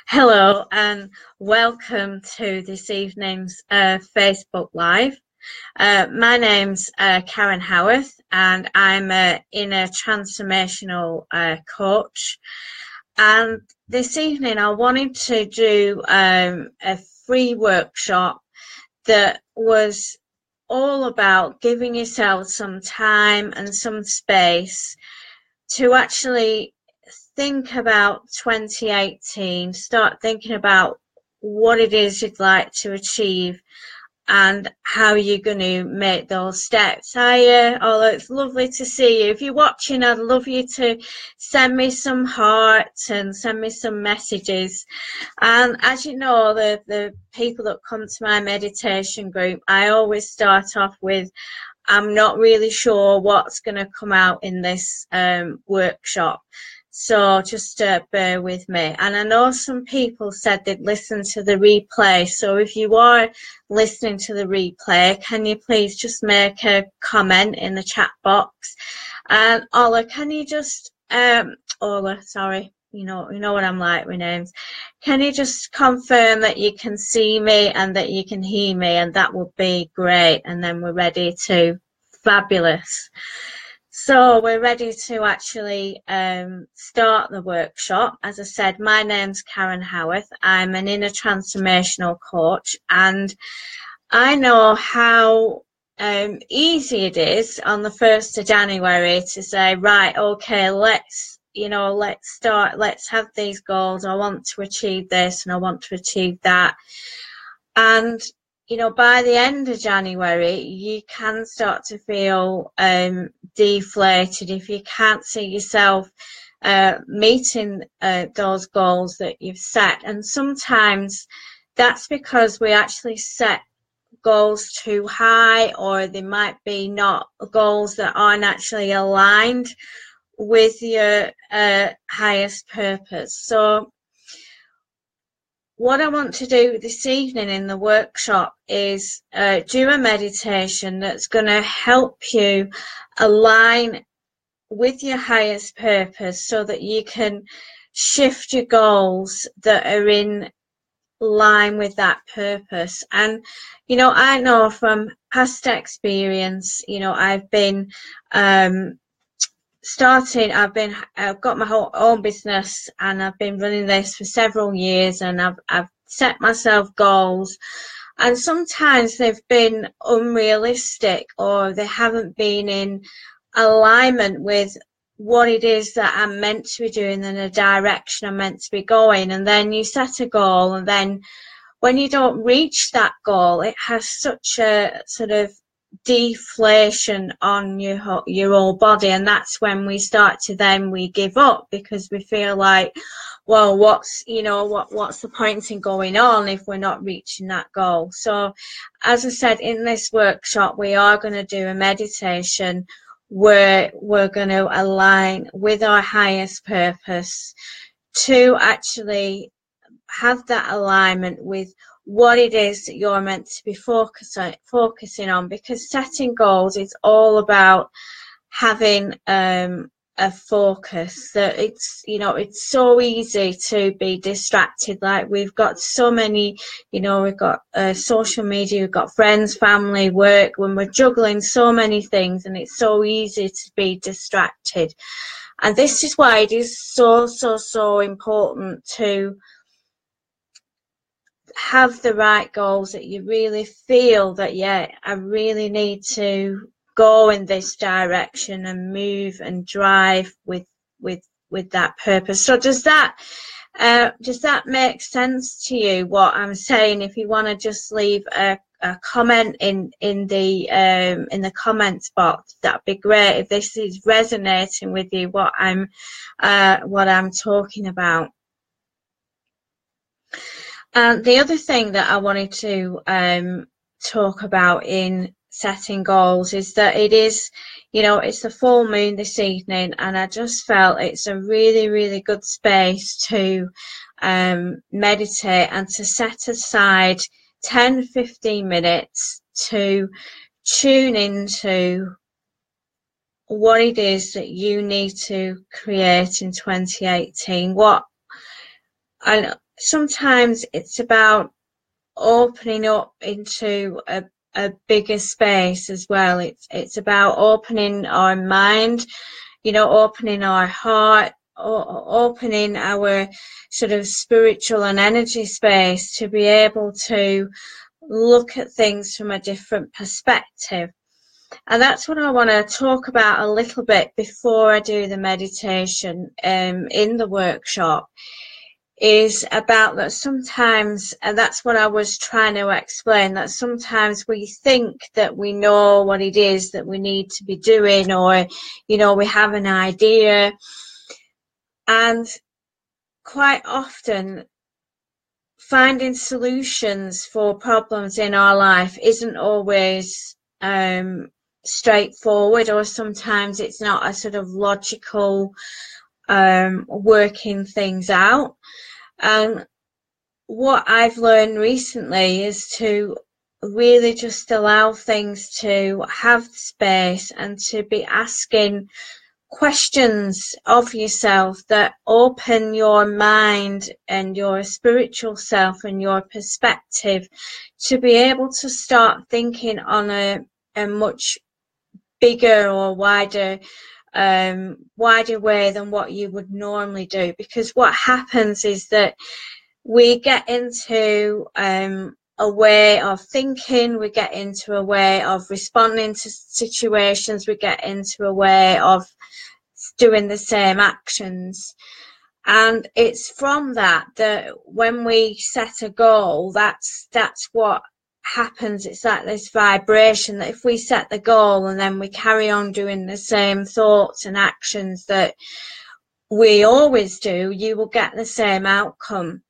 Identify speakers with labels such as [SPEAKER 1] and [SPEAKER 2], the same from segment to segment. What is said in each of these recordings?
[SPEAKER 1] Hello and welcome to this evening's Facebook Live. My name's Karen Howarth and I'm an inner transformational coach. And this evening I wanted to do a free workshop that was all about giving yourself some time and some space to actually think about 2018, start thinking about what it is you'd like to achieve and how you're going to make those steps. Hiya, oh, it's lovely to see you. If you're watching, I'd love you to send me some hearts and send me some messages. And as you know, the people that come to my meditation group, I always start off with, I'm not really sure what's going to come out in this workshop. So just bear with me. And I know some people said they'd listen to the replay. So if you are listening to the replay, can you please just make a comment in the chat box? And Ola, can you just, Ola, sorry, you know what I'm like with names. Can you just confirm that you can see me and that you can hear me? And that would be great. And then we're ready to, fabulous. So we're ready to actually start the workshop. As I said, my name's Karen Howarth. I'm an inner transformational coach, and I know how easy it is on the 1st of January to say, right, okay, let's start, let's have these goals. I want to achieve this and I want to achieve that. And by the end of January, you can start to feel deflated if you can't see yourself meeting those goals that you've set. And sometimes that's because we actually set goals too high, or they might be not goals that aren't actually aligned with your highest purpose. So what I want to do this evening in the workshop is do a meditation that's going to help you align with your highest purpose so that you can shift your goals that are in line with that purpose. And I know from past experience, I've been I've got my own business and I've been running this for several years, and I've set myself goals, and sometimes they've been unrealistic or they haven't been in alignment with what it is that I'm meant to be doing and the direction I'm meant to be going. And then you set a goal, and then when you don't reach that goal, it has such a sort of deflation on your whole body, and that's when we start to we give up, because we feel like, well, what's the point in going on if we're not reaching that goal? So as I said, in this workshop we are going to do a meditation where we're going to align with our highest purpose to actually have that alignment with what it is that you're meant to be focusing on, because setting goals is all about having a focus. That it's so easy to be distracted. Like, we've got so many, we've got social media, we've got friends, family, work, when we're juggling so many things, and it's so easy to be distracted. And this is why it is so important to have the right goals, that you really feel that, yeah, I really need to go in this direction and move and drive with that purpose. So does that make sense to you, what I'm saying? If you want to just leave a comment in the comments box, that'd be great. If this is resonating with you, what I'm talking about. And the other thing that I wanted to talk about in setting goals is that it is, it's the full moon this evening, and I just felt it's a really, really good space to meditate and to set aside 10-15 minutes to tune into what it is that you need to create in 2018. sometimes it's about opening up into a bigger space as well. It's about opening our mind, opening our heart, or opening our sort of spiritual and energy space to be able to look at things from a different perspective. And that's what I want to talk about a little bit before I do the meditation in the workshop, is about that sometimes, and that's what I was trying to explain, that sometimes we think that we know what it is that we need to be doing, or, we have an idea. And quite often, finding solutions for problems in our life isn't always straightforward, or sometimes it's not a sort of logical working things out. And what I've learned recently is to really just allow things to have space and to be asking questions of yourself that open your mind and your spiritual self and your perspective to be able to start thinking on a much bigger or wider way than what you would normally do. Because what happens is that we get into a way of thinking, we get into a way of responding to situations, we get into a way of doing the same actions. And it's from that when we set a goal, that's what happens. It's like this vibration that if we set the goal and then we carry on doing the same thoughts and actions that we always do, you will get the same outcome.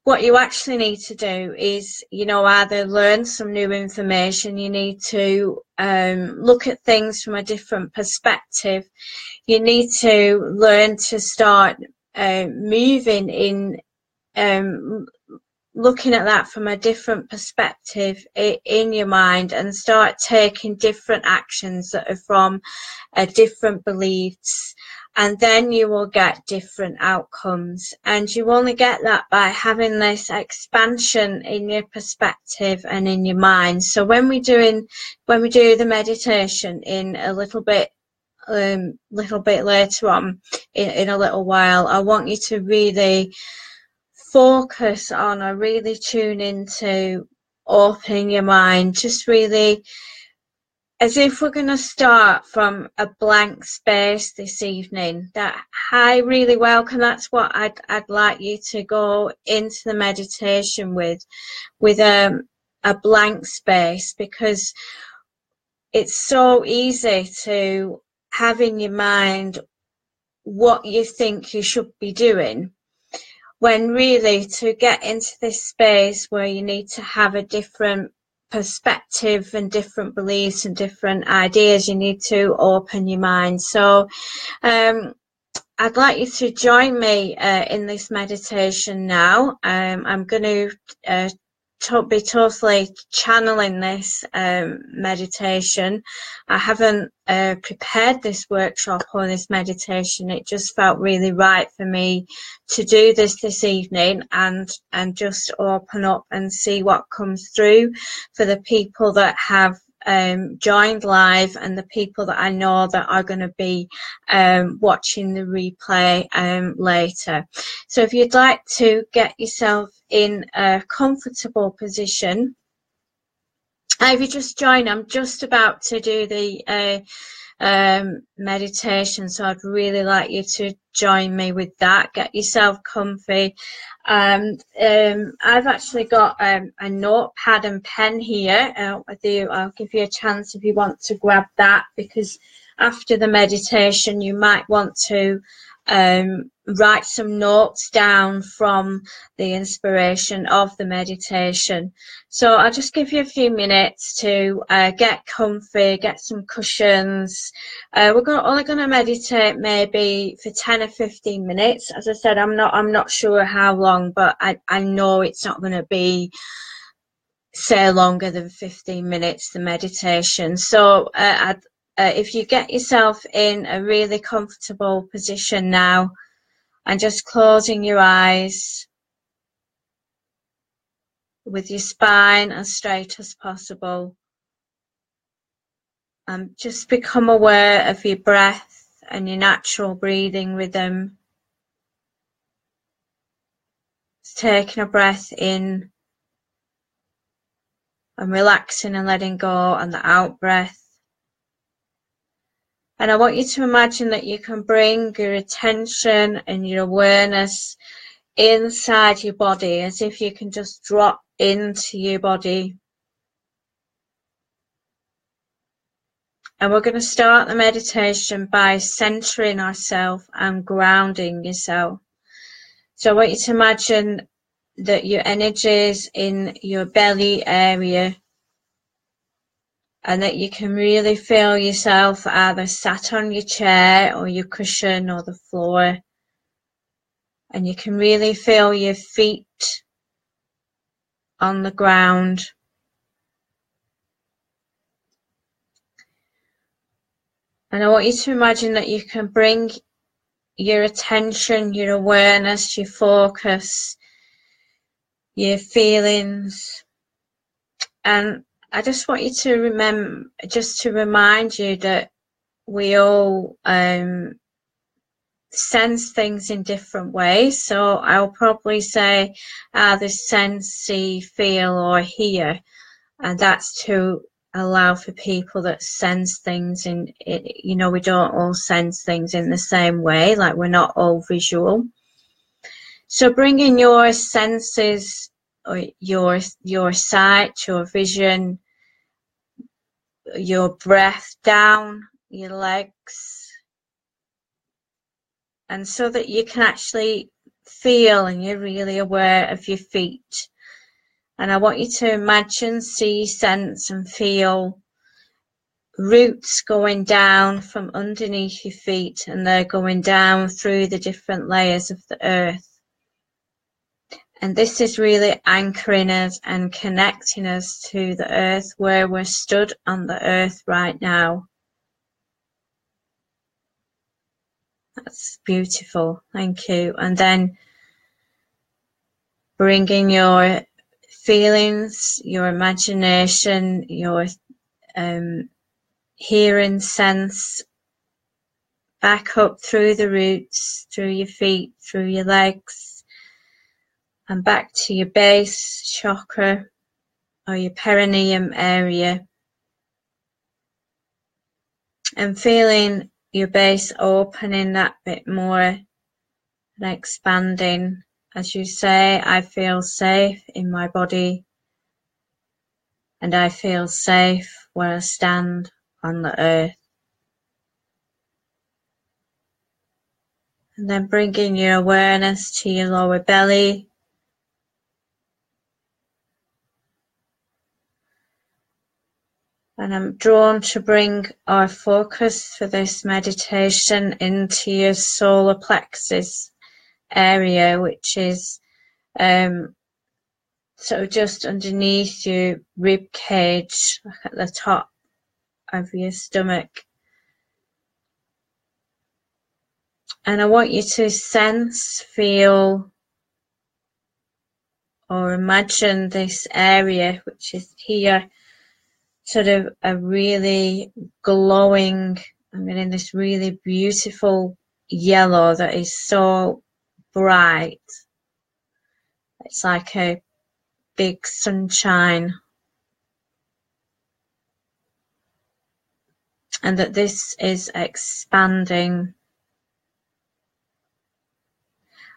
[SPEAKER 1] What you actually need to do is, either learn some new information, you need to look at things from a different perspective, you need to learn to start moving in, looking at that from a different perspective in your mind, and start taking different actions that are from different beliefs. And then you will get different outcomes. And you only get that by having this expansion in your perspective and in your mind. So when we do the meditation in a little bit later on, in a little while, I want you to really focus on, or really tune into opening your mind, just really as if we're going to start from a blank space this evening. That I really welcome. That's what I'd like you to go into the meditation with a blank space, because it's so easy to have in your mind what you think you should be doing, when really to get into this space where you need to have a different perspective and different beliefs and different ideas, you need to open your mind. So I'd like you to join me in this meditation now. I'm going to be totally channeling this meditation. I haven't prepared this workshop or this meditation. It just felt really right for me to do this evening and just open up and see what comes through for the people that have joined live and the people that I know that are going to be watching the replay later. So if you'd like to get yourself in a comfortable position, if you just join, I'm just about to do the meditation, so I'd really like you to join me with that. Get yourself comfy. And I've actually got a notepad and pen here. I'll give you a chance if you want to grab that, because after the meditation you might want to write some notes down from the inspiration of the meditation. So I'll just give you a few minutes to get comfy, get some cushions. We're only going to meditate maybe for 10 or 15 minutes. As I said, I'm not sure how long, but I know it's not going to be, say, longer than 15 minutes, the meditation. So if you get yourself in a really comfortable position now, and just closing your eyes, with your spine as straight as possible. And just become aware of your breath and your natural breathing rhythm. Just taking a breath in and relaxing and letting go, and the out breath. And I want you to imagine that you can bring your attention and your awareness inside your body, as if you can just drop into your body. And we're going to start the meditation by centering ourselves and grounding yourself. So I want you to imagine that your energy is in your belly area, and that you can really feel yourself either sat on your chair or your cushion or the floor. And you can really feel your feet on the ground. And I want you to imagine that you can bring your attention, your awareness, your focus, your feelings. And I just want you to remember, just to remind you that we all sense things in different ways. So I'll probably say either sense, see, feel, or hear. And that's to allow for people that sense things in, you know, we don't all sense things in the same way, like we're not all visual. So bringing your senses, or your sight, your vision, your breath down your legs, and so that you can actually feel and you're really aware of your feet. And I want you to imagine, see, sense and feel roots going down from underneath your feet, and they're going down through the different layers of the earth. And this is really anchoring us and connecting us to the earth, where we're stood on the earth right now. That's beautiful. Thank you. And then bringing your feelings, your imagination, your hearing sense back up through the roots, through your feet, through your legs, and back to your base chakra or your perineum area, and feeling your base opening that bit more and expanding as you say, I feel safe in my body, and I feel safe where I stand on the earth. And then bringing your awareness to your lower belly, and I'm drawn to bring our focus for this meditation into your solar plexus area, which is sort of just underneath your rib cage, like at the top of your stomach. And I want you to sense, feel, or imagine this area, which is here, sort of a really glowing, I'm getting this really beautiful yellow that is so bright. It's like a big sunshine. And that this is expanding.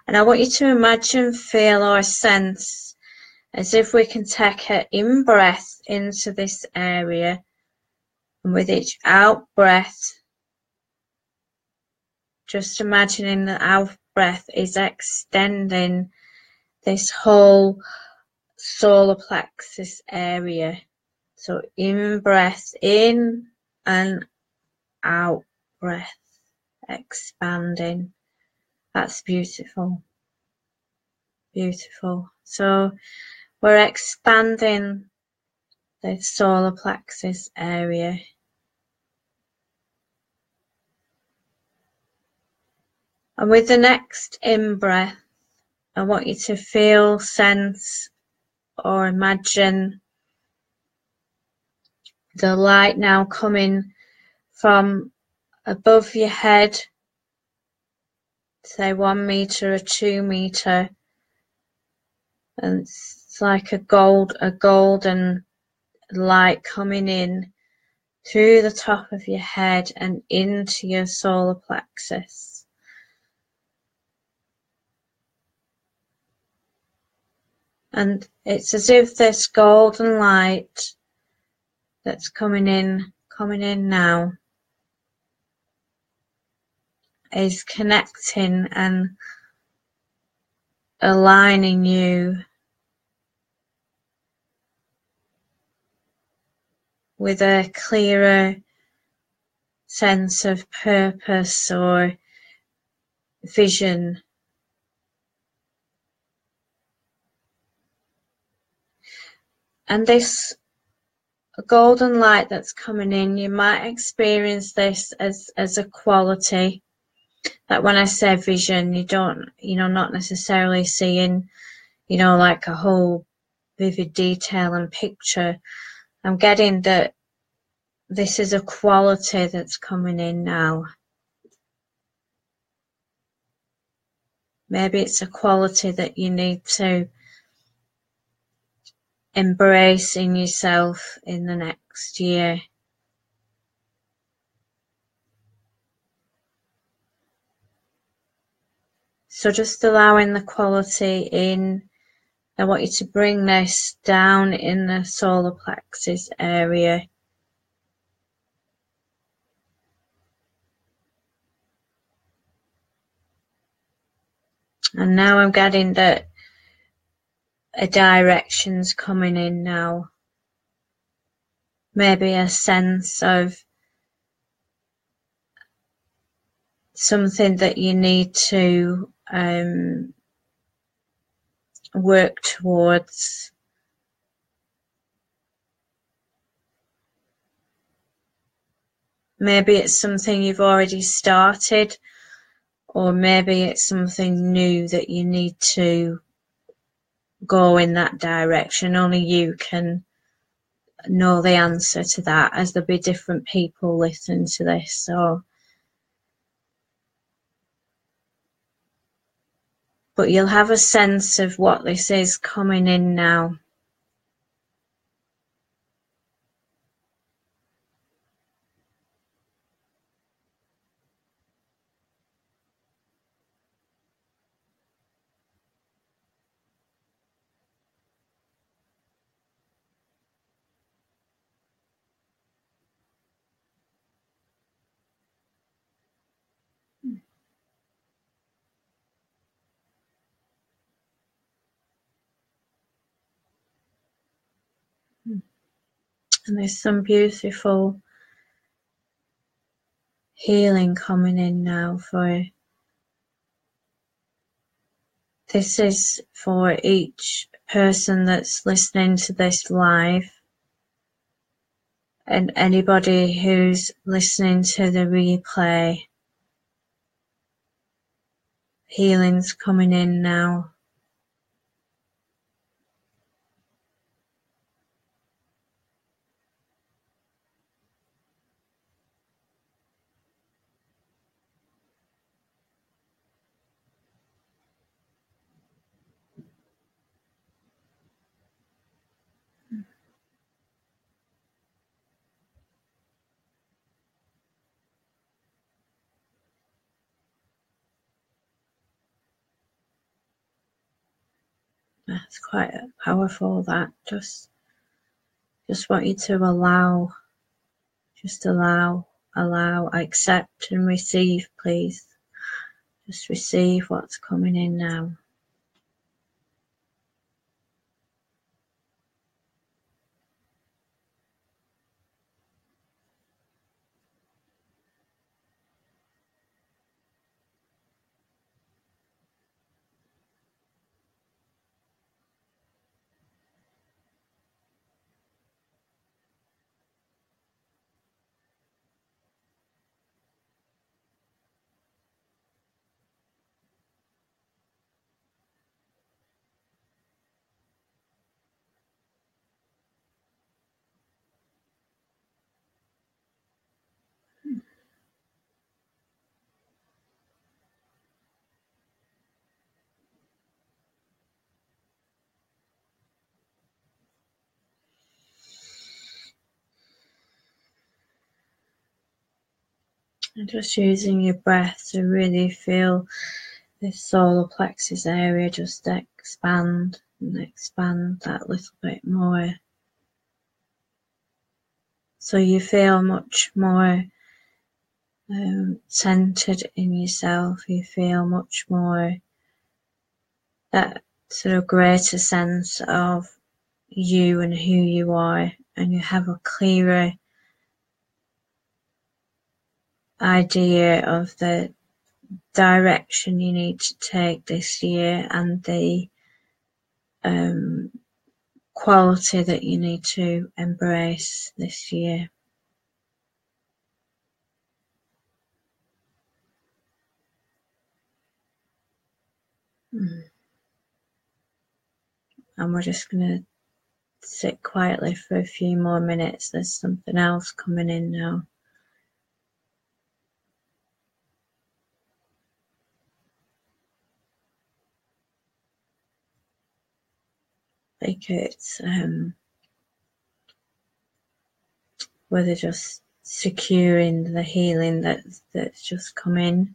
[SPEAKER 1] And I want you to imagine, feel, or sense as if we can take an in-breath into this area, and with each out-breath, just imagining that out-breath is extending this whole solar plexus area. So in-breath, in and out-breath, expanding. That's beautiful. Beautiful. So we're expanding the solar plexus area. And with the next in-breath, I want you to feel, sense, or imagine the light now coming from above your head, say 1 meter or 2 meter, and it's like a golden light coming in through the top of your head and into your solar plexus. And it's as if this golden light that's coming in now is connecting and aligning you with a clearer sense of purpose or vision. And this golden light that's coming in, you might experience this as a quality. That when I say vision, not necessarily seeing, like a whole vivid detail and picture. I'm getting that this is a quality that's coming in now. Maybe it's a quality that you need to embrace in yourself in the next year. So just allowing the quality in. I want you to bring this down in the solar plexus area. And now I'm getting that a direction's coming in now. Maybe a sense of something that you need to work towards. Maybe it's something you've already started, or maybe it's something new that you need to go in that direction. Only you can know the answer to that, as there'll be different people listening to this. So, but you'll have a sense of what this is coming in now. And there's some beautiful healing coming in now for. This is for each person that's listening to this live, and anybody who's listening to the replay. Healing's coming in now. That's quite powerful. That just want you to allow, just allow, accept and receive, please. Just receive what's coming in now. And just using your breath to really feel this solar plexus area just expand and expand that little bit more. So you feel much more centered in yourself. You feel much more that sort of greater sense of you and who you are, and you have a clearer idea of the direction you need to take this year and the quality that you need to embrace this year. And we're just going to sit quietly for a few more minutes. There's something else coming in now. I think it's whether just securing the healing that's just come in.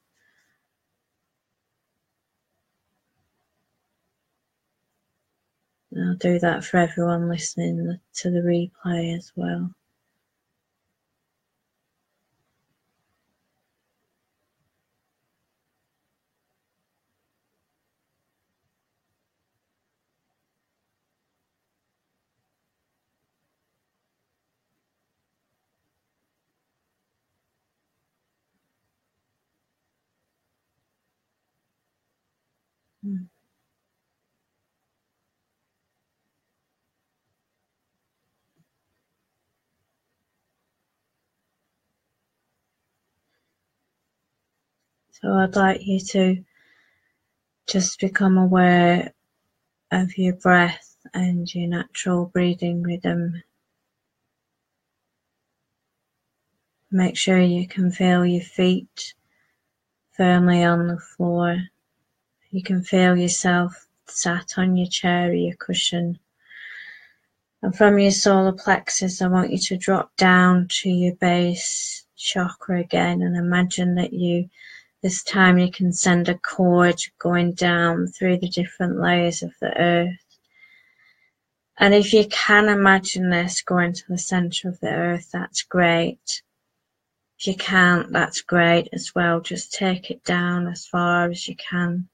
[SPEAKER 1] And I'll do that for everyone listening to the replay as well. So I'd like you to just become aware of your breath and your natural breathing rhythm. Make sure you can feel your feet firmly on the floor. You can feel yourself sat on your chair or your cushion. And from your solar plexus, I want you to drop down to your base chakra again, and imagine that this time you can send a cord going down through the different layers of the earth. And if you can imagine this going to the center of the earth, that's great. If you can't, that's great as well. Just take it down as far as you can.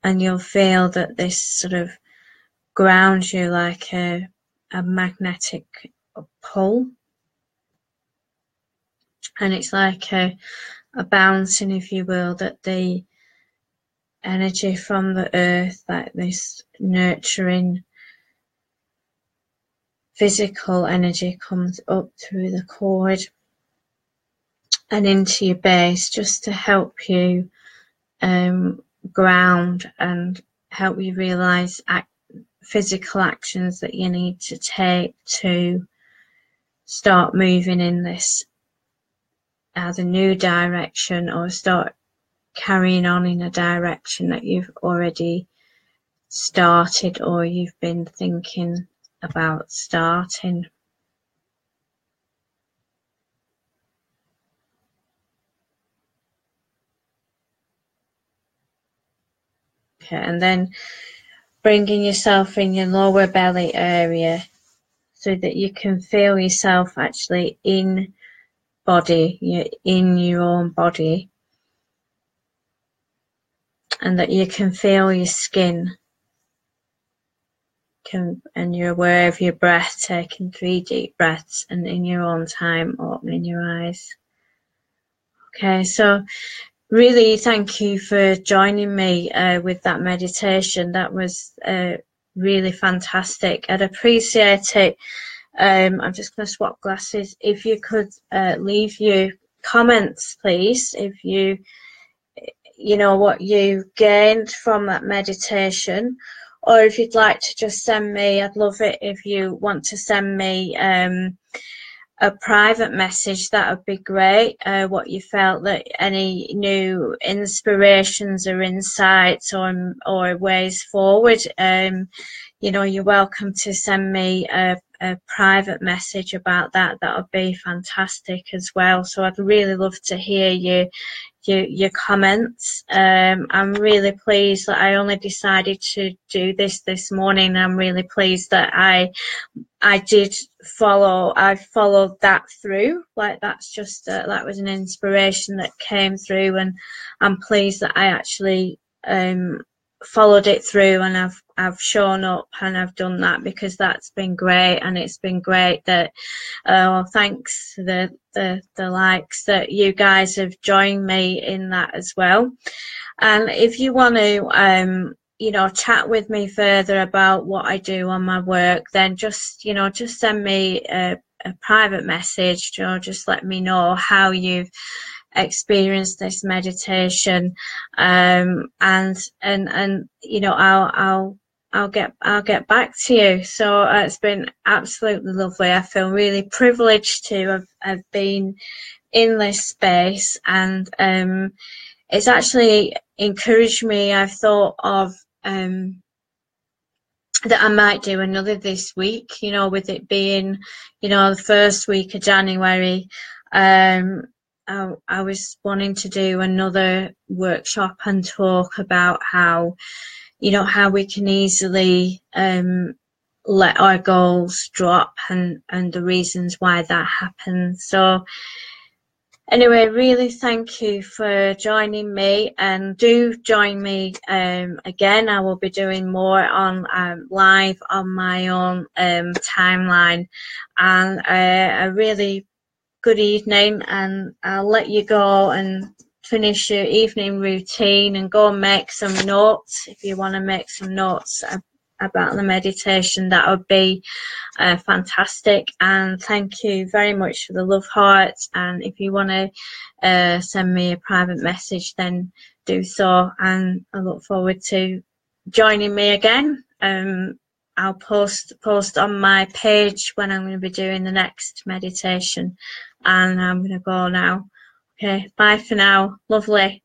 [SPEAKER 1] And you'll feel that this sort of grounds you like a magnetic pull. And it's like a bouncing, if you will, that the energy from the earth, like this nurturing physical energy, comes up through the cord and into your base, just to help you ground and help you realize physical actions that you need to take to start moving in this either new direction or start carrying on in a direction that you've already started or you've been thinking about starting. Okay, and then bringing yourself in your lower belly area so that you can feel yourself actually in body, you're in your own body, and that you can feel your skin, and you're aware of your breath, taking 3 deep breaths, and in your own time opening your eyes. Okay, so really thank you for joining me with that meditation. That was really fantastic. I'd appreciate it. I'm just going to swap glasses. If you could leave your comments, please, if you know what you gained from that meditation, or if you'd like to just send me, I'd love it if you want to send me a private message. That would be great. What you felt, that any new inspirations or insights or ways forward. You know, you're welcome to send me a a private message about that, that would be fantastic as well. So I'd really love to hear your comments. I'm really pleased that I only decided to do this morning. I'm really pleased that I followed that through. Like, that's just that was an inspiration that came through, and I'm pleased that I actually followed it through, and I've shown up and I've done that, because that's been great. And it's been great that thanks to the likes that you guys have joined me in that as well. And if you want to you know, chat with me further about what I do on my work, then just send me a private message, you know, just let me know how you've experienced this meditation, and you know, I'll get back to you. So it's been absolutely lovely. I feel really privileged to have been in this space, and it's actually encouraged me. I've thought of that I might do another this week, you know, with it being, you know, the first week of January. I was wanting to do another workshop and talk about how, you know, how we can easily let our goals drop, and the reasons why that happens. So anyway, really thank you for joining me, and do join me again. I will be doing more on live on my own timeline. And a really good evening, and I'll let you go and finish your evening routine and go and make some notes. If you want to make some notes about the meditation, that would be fantastic. And thank you very much for the love hearts. And if you want to send me a private message, then do so, and I look forward to joining me again. I'll post on my page when I'm going to be doing the next meditation. And I'm going to go now. Okay, bye for now. Lovely.